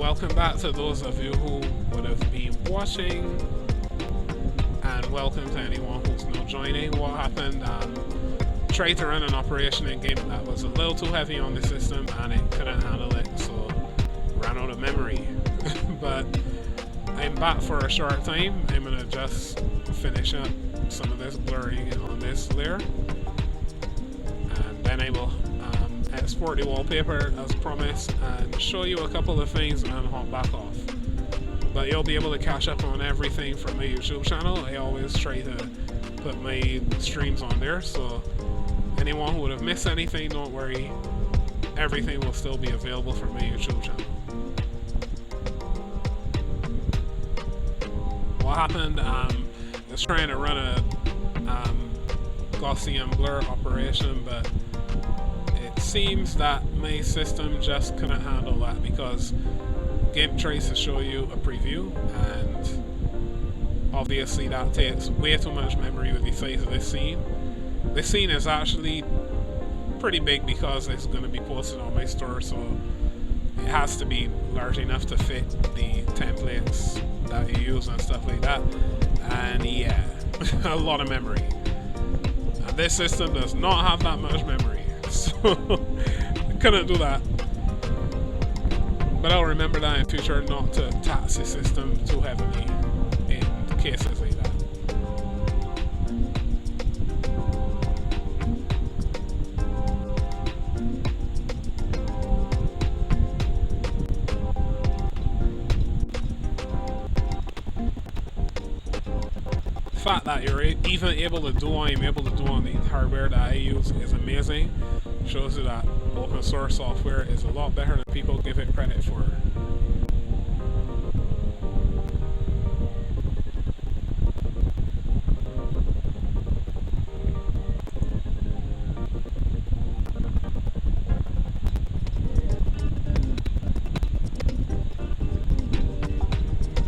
welcome back to those of you who would have been watching, and welcome to anyone who's not joining. What happened, tried to run an operation in GIMP that was a little too heavy on the system and it couldn't handle it, so ran out of memory. But I'm back for a short time. I'm gonna just finish up some of this blurring on this layer, and then I will export the wallpaper as promised and show you a couple of things and hop back off. But you'll be able to catch up on everything from my YouTube channel. I always try to put my streams on there, so anyone who would have missed anything, don't worry, everything will still be available from my YouTube channel. What happened, I was trying to run a Gaussian blur operation, but it seems that my system just couldn't handle that because GIMP tries to show you a preview, and obviously that takes way too much memory with the size of this scene. This scene is actually pretty big because it's going to be posted on my store, so it has to be large enough to fit the templates that you use and stuff like that. And yeah, a lot of memory. And this system does not have that much memory, so I couldn't do that. But I'll remember that in future, not to tax the system too heavily in cases like that. The fact that you're even able to do what I'm able to do on the hardware that I use is amazing. Shows you that open source software is a lot better than people give it credit for.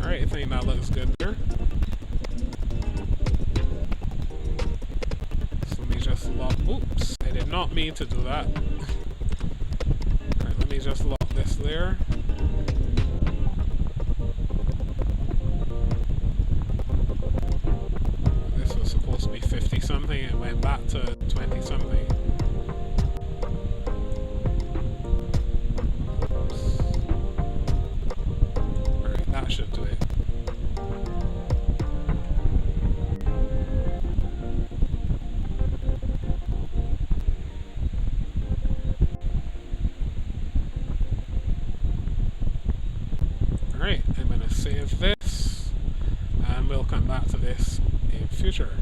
Alright, I think that looks good there. So let me just lock. Oops, I did not mean to do that. Alright, let me just lock this layer. This was supposed to be 50 something, it went back to 20 something. Alright, that should do it. Alright, I'm going to save this, and we'll come back to this in future.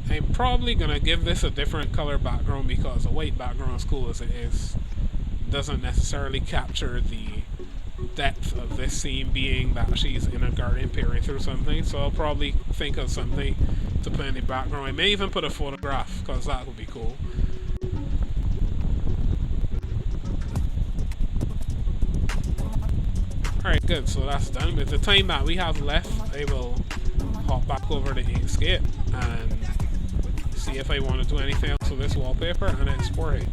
I'm probably going to give this a different color background because a white background, as cool as it is, doesn't necessarily capture the depth of this scene, being that she's in a garden peering through something. So I'll probably think of something to put in the background. I may even put a photograph because that would be cool. Alright, good, so that's done. With the time that we have left, I will hop back over to Inkscape and see if I want to do anything else with this wallpaper and export it.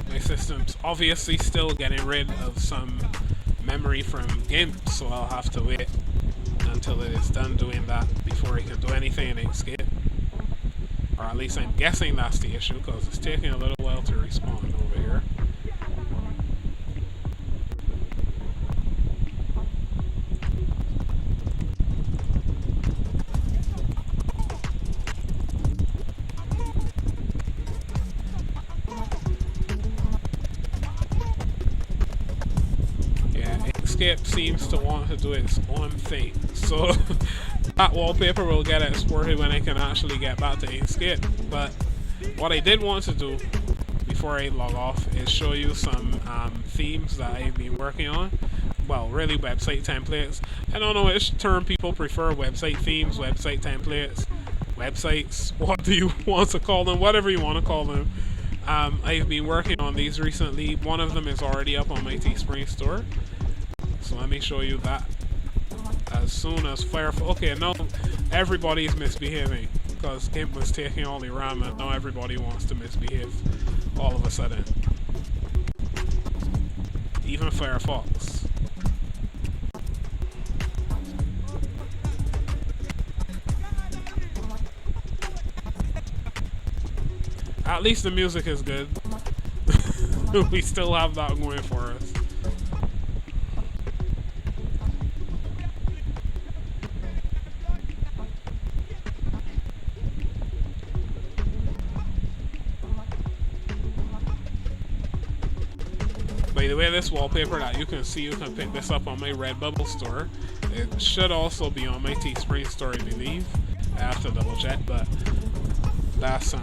My system's obviously still getting rid of some memory from GIMP, so I'll have to wait until it is done doing that before I can do anything in Inkscape. Or at least I'm guessing that's the issue, because it's taking a little while to respawn over here. Inkscape seems to want to do its own thing, so that wallpaper will get exported when I can actually get back to Inkscape. But what I did want to do before I log off is show you some themes that I've been working on. Well, really website templates. I don't know which term people prefer: website themes, website templates, websites, what do you want to call them, whatever you want to call them. I've been working on these recently. One of them is already up on my Teespring store. So let me show you that. as soon as Firefox. Okay, now everybody's misbehaving because GIMP was taking all the RAM, and now everybody wants to misbehave all of a sudden. Even Firefox. At least the music is good. We still have that going for us. By the way, this wallpaper that you can see, you can pick this up on my Redbubble store. It should also be on my Teespring store, I believe. I have to double check, but that's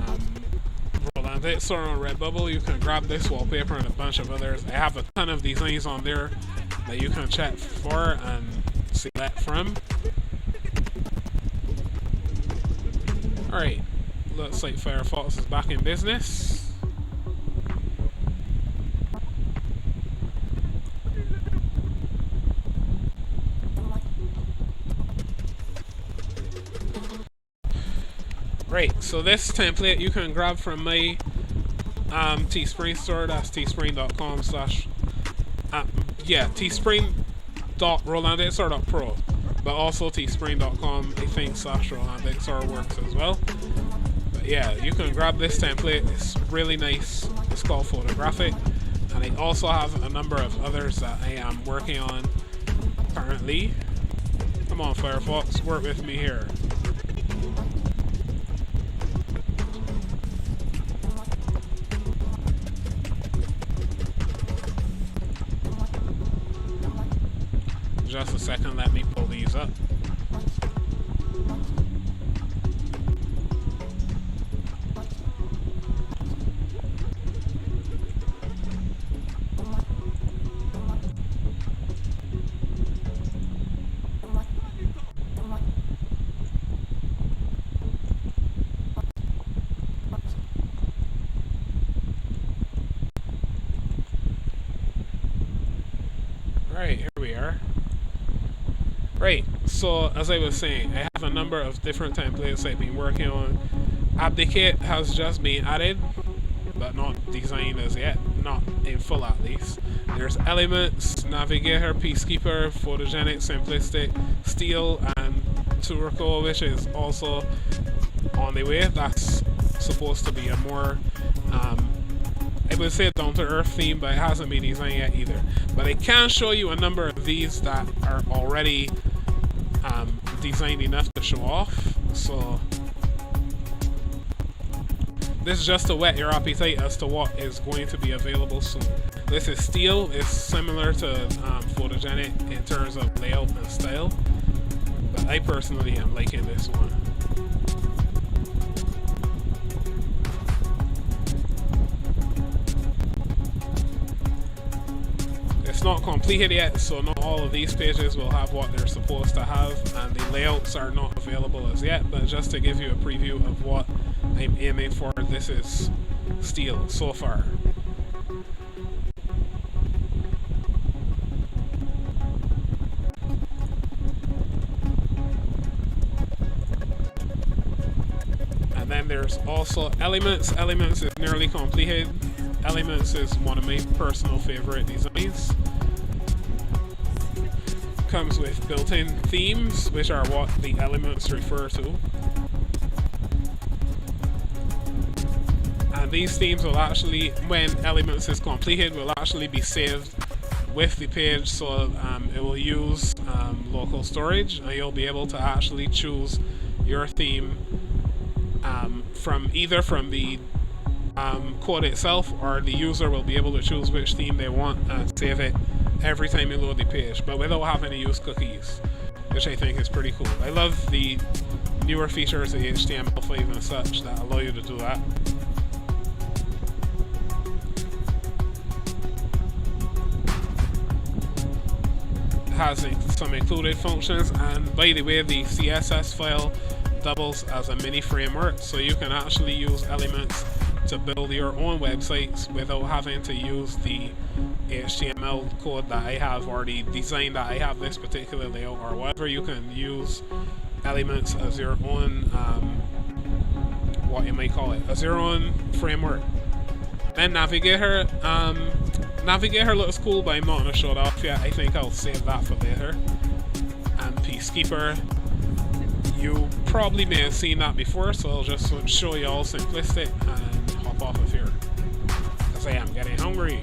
Roland Dixor on Redbubble. You can grab this wallpaper and a bunch of others. I have a ton of designs on there that you can check for and select from. Alright, looks like Firefox is back in business. Right, so this template you can grab from my Teespring store. That's teespring.com slash teespring.rolanddixor.pro, but also teespring.com I think slash rolanddixor works as well. But yeah, you can grab this template. It's really nice. It's called Photographic, and I also have a number of others that I am working on currently. Come on, Firefox, work with me here. Just a second, let me pull these up. Alright, here we are. Right, so as I was saying, I have a number of different templates I've been working on. Abdicate has just been added, but not designed as yet, not in full at least. There's Elements, Navigator, Peacekeeper, Photogenic, Simplistic, Steel, and Turco, which is also on the way. That's supposed to be a more, I would say down-to-earth theme, but it hasn't been designed yet either. But I can show you a number of these that are already designed enough to show off. So this is just to whet your appetite as to what is going to be available soon. This is Steel. It's similar to Photogenic in terms of layout and style, but I personally am liking this one. It's not completed yet, so not all of these pages will have what they're supposed to have, and the layouts are not available as yet, but just to give you a preview of what I'm aiming for, this is Steel so far. And then there's also Elements. Elements is nearly completed. Elements is one of my personal favorite designs. Comes with built-in themes, which are what the elements refer to. And these themes will actually, when Elements is completed, will actually be saved with the page, so it will use local storage, and you'll be able to actually choose your theme from either from the code itself, or the user will be able to choose which theme they want and save it every time you load the page, but without having to use cookies, which I think is pretty cool. I love the newer features of HTML5 and such that allow you to do that. It has some included functions, and by the way, the CSS file doubles as a mini framework, so you can actually use Elements to build your own websites without having to use the HTML code that I have, or the design that I have, this particular layout or whatever. You can use Elements as your own, what you might call it, as your own framework. Then Navigator looks cool, but I'm not going to show it off yet. I think I'll save that for later. And Peacekeeper, you probably may have seen that before, so I'll just show you all simplistic and hop off of here, because I am getting hungry.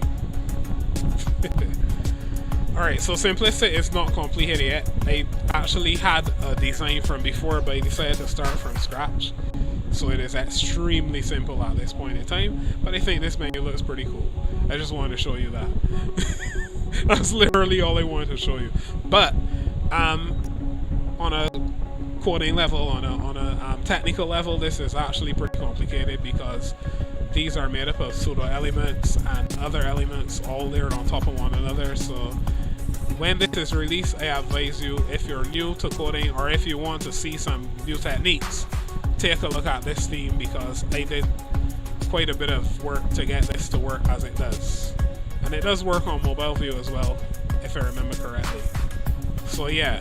Alright, so simplistic is not completed yet. I actually had a design from before, but I decided to start from scratch. So it is extremely simple at this point in time, but I think this menu looks pretty cool. I just wanted to show you that. That's literally all I wanted to show you. But on a coding level, on a technical level, this is actually pretty complicated, because these are made up of pseudo elements and other elements all layered on top of one another. So when this is released, I advise you, if you're new to coding or if you want to see some new techniques, take a look at this theme, because I did quite a bit of work to get this to work as it does. And it does work on mobile view as well, if I remember correctly. So yeah,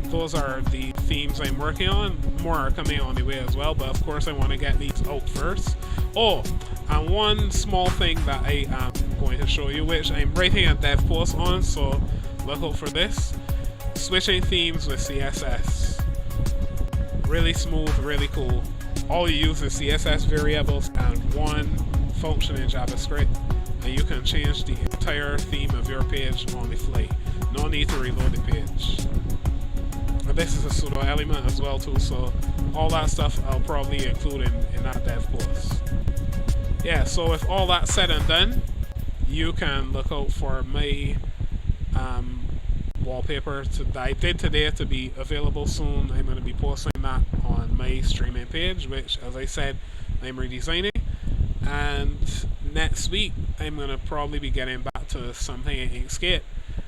those are the themes I'm working on. More are coming on the way as well, but of course I want to get these out first. Oh, and one small thing that I am going to show you, which I'm writing a dev post on, so look out for this. Switching themes with CSS. Really smooth, really cool. All you use is CSS variables and one function in JavaScript, and you can change the entire theme of your page on the fly. No need to reload the page. And this is a pseudo element as well too, so all that stuff I'll probably include in that dev post. Yeah, so with all that said and done, you can look out for my wallpaper that I did today to be available soon. I'm going to be posting that on my streaming page, which, as I said, I'm redesigning. And next week, I'm going to probably be getting back to something in Inkscape.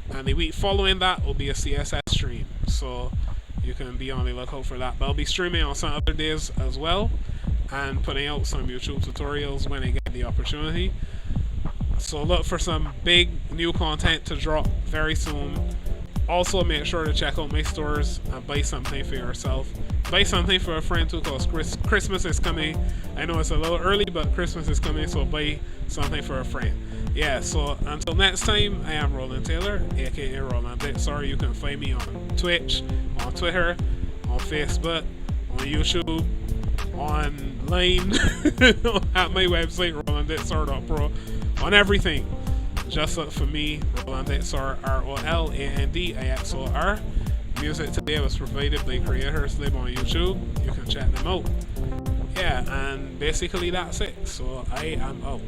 And the week following that will be a CSS stream. So you can be on the lookout for that. But I'll be streaming on some other days as well, and putting out some YouTube tutorials when I get the opportunity. So look for some big new content to drop very soon. Also, make sure to check out my stores and buy something for yourself. Buy something for a friend too, because Christmas is coming. I know it's a little early, but Christmas is coming, so buy something for a friend. Yeah, so until next time, I am Roland Taylor, aka Roland Ditsar. You can find me on Twitch, on Twitter, on Facebook, on YouTube, online, at my website, rolandditsar.pro, on everything. Just look for me, Roland Ditsar, ROLANDIXOR. Music today was provided by Creators Lib on YouTube. You can check them out. Yeah, and basically that's it. So I am out.